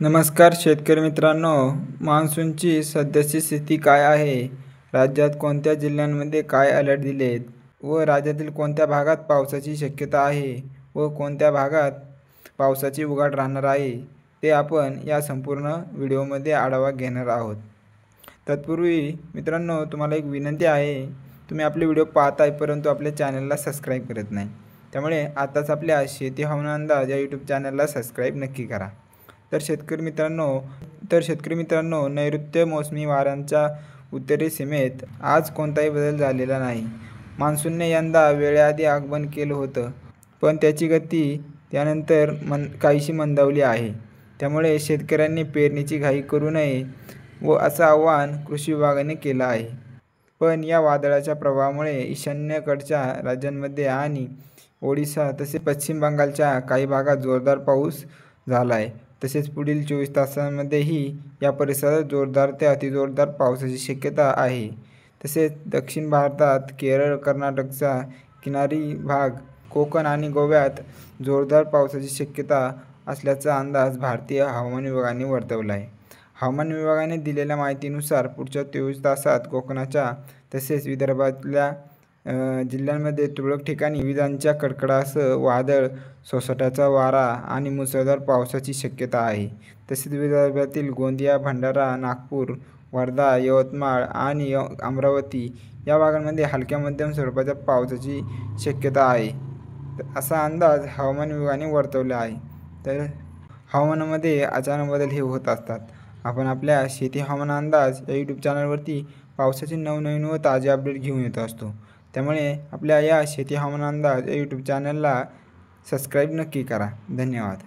नमस्कार शेतकरी मित्रांनो, मान्सूनची सध्याची स्थिती काय आहे? राज्यात कोणत्या जिल्ह्यांमध्ये काय अलर्ट दिलेत व राज्यातील कोणत्या भागात पावसाची शक्यता आहे व कोणत्या भागात पावसाची उघाड राहणार आहे, ते आपण या संपूर्ण व्हिडिओमध्ये आढावा घेणार आहोत. तत्पूर्वी मित्रांनो, तुम्हाला एक विनंती आहे. तुम्ही आपले व्हिडिओ पाहताय परंतु आपल्या चॅनलला सबस्क्राईब करत नाही. त्यामुळे आताच आपल्या शेती हवामान अंदाज या यूट्यूब चॅनलला सबस्क्राईब नक्की करा. तर शेतकरी मित्रांनो, नैऋत्य मोसमी वाऱ्यांच्या उत्तरी सीमेत आज कोणताही बदल झालेला नाही. मान्सूनने यंदा वेळेआधी आगमन केलं होतं, पण त्याची गती त्यानंतर काहीशी मंदावली आहे. त्यामुळे शेतकऱ्यांनी पेरणीची घाई करू नये व असं आवाहन कृषी विभागाने केलं आहे. पण या वादळाच्या प्रभावामुळे ईशान्येकडच्या राज्यांमध्ये आणि ओडिशा तसेच पश्चिम बंगालच्या काही भागात जोरदार पाऊस झाला आहे. तसेच पुढील 24 तासांमध्येही या परिसरात जोरदार ते अतिजोरदार पावसाची शक्यता आहे. तसेच दक्षिण भारतात केरळ, कर्नाटकचा किनारी भाग, कोकण आणि गोव्यात जोरदार पावसाची शक्यता असल्याचा अंदाज भारतीय हवामान विभागाने वर्तवला आहे. हवामान विभागाने दिलेल्या माहितीनुसार पुढच्या 24 तासात कोकणाच्या तसेच विदर्भातल्या जिल्ह्यांमध्ये तुरळक ठिकाणी विजांच्या कडकडाटासह वादळ, सोसाट्याचा वारा आणि मुसळधार पावसाची शक्यता आहे. तसेच विदर्भातील गोंदिया, भंडारा, नागपूर, वर्धा, यवतमाळ आणि अमरावती या भागांमध्ये हलक्या मध्यम स्वरूपाच्या पावसाची शक्यता आहे, असा अंदाज हवामान विभागाने वर्तवला आहे. तर हवामानामध्ये अचानक बदल हे होत असतात. आपण आपल्या शेती हवामान अंदाज या यूट्यूब चॅनलवरती पावसाचे नवनवीन व ताजे अपडेट घेऊन येत असतो. त्यामुळे आपल्या या शेती हवामान अंदाज या यूट्यूब चॅनलला सबस्क्राईब नक्की करा. धन्यवाद.